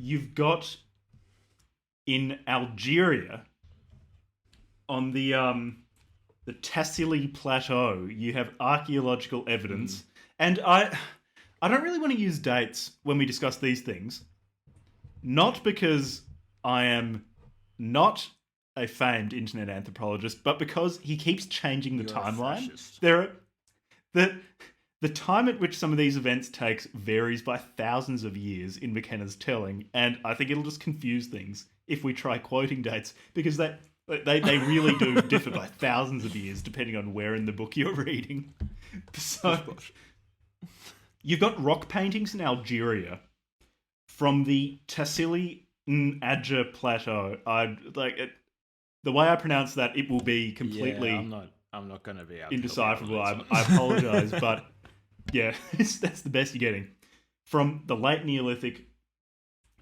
you've got in Algeria on the Tassili Plateau, you have archaeological evidence, and I don't really want to use dates when we discuss these things, not because I am not a famed internet anthropologist, but because he keeps changing the timeline. The time at which some of these events takes varies by thousands of years in McKenna's telling, and I think it'll just confuse things if we try quoting dates, because they really do differ by thousands of years depending on where in the book you're reading. So you've got rock paintings in Algeria from the Tassili N'Adja Plateau. The way I pronounce that, it will be completely I'm not going to be able indecipherable. I apologize, but yeah, that's the best you're getting. From the late Neolithic,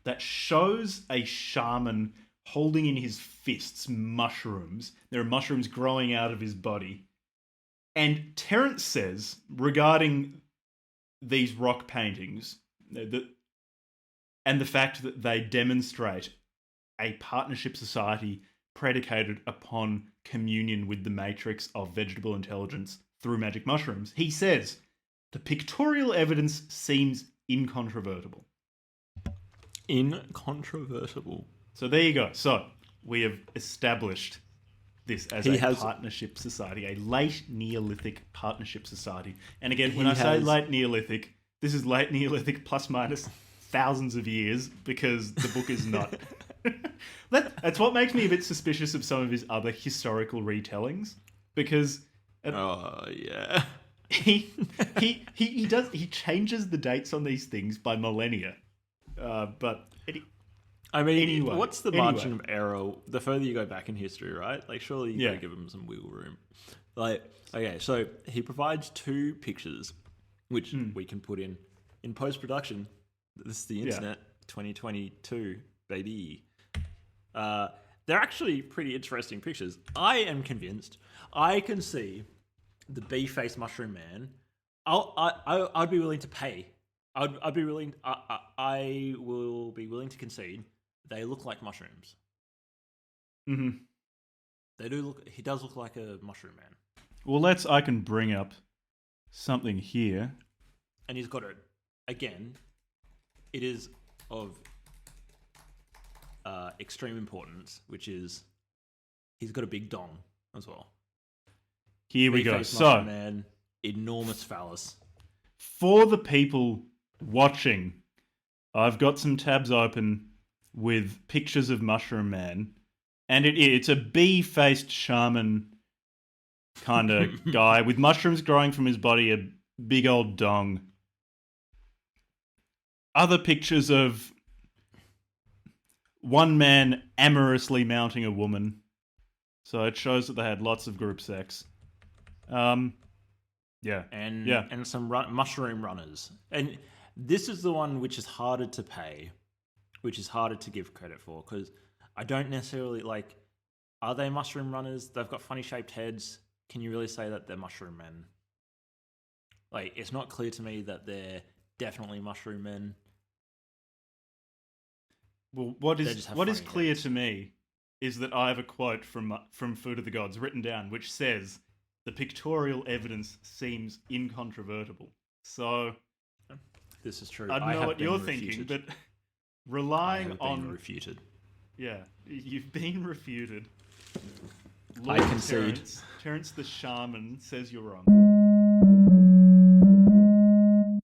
that shows a shaman holding in his fists mushrooms. There are mushrooms growing out of his body. And Terence says, regarding these rock paintings, and the fact that they demonstrate a partnership society predicated upon communion with the matrix of vegetable intelligence through magic mushrooms, he says, the pictorial evidence seems incontrovertible. Incontrovertible. So there you go. So we have established this as a partnership society, a late Neolithic partnership society. And again, when I say late Neolithic, this is late Neolithic plus minus thousands of years, because the book is not. That's what makes me a bit suspicious of some of his other historical retellings, because he changes the dates on these things by millennia. Anyway, what's the margin of error the further you go back in history, right? Like, surely you gotta give him some wiggle room. Like, okay, so he provides 2 pictures, which we can put in post-production. This is the internet, 2022, baby. They're actually pretty interesting pictures. I am convinced I can see the bee-faced mushroom man. I'd be willing to pay. I'd be willing. I will be willing to concede they look like mushrooms. Mm-hmm. They do look. He does look like a mushroom man. Well, I can bring up something here, and he's got it again. It is of extreme importance, which is he's got a big dong as well. Here we go. So, man, enormous phallus. For the people watching, I've got some tabs open with pictures of Mushroom Man, and it's a bee-faced shaman kind of guy with mushrooms growing from his body, a big old dong. Other pictures of one man amorously mounting a woman. So it shows that they had lots of group sex. And some mushroom runners. And this is the one which is harder to pay, which is harder to give credit for, because I don't necessarily like. Are they mushroom runners? They've got funny shaped heads. Can you really say that they're mushroom men? Like, it's not clear to me that they're definitely mushroom men. Well, what is clear to me is that I have a quote from Food of the Gods written down, which says, the pictorial evidence seems incontrovertible. So, this is true. I don't know what you're thinking, but relying on... refuted. Yeah, you've been refuted. I concede. Terence the shaman says you're wrong.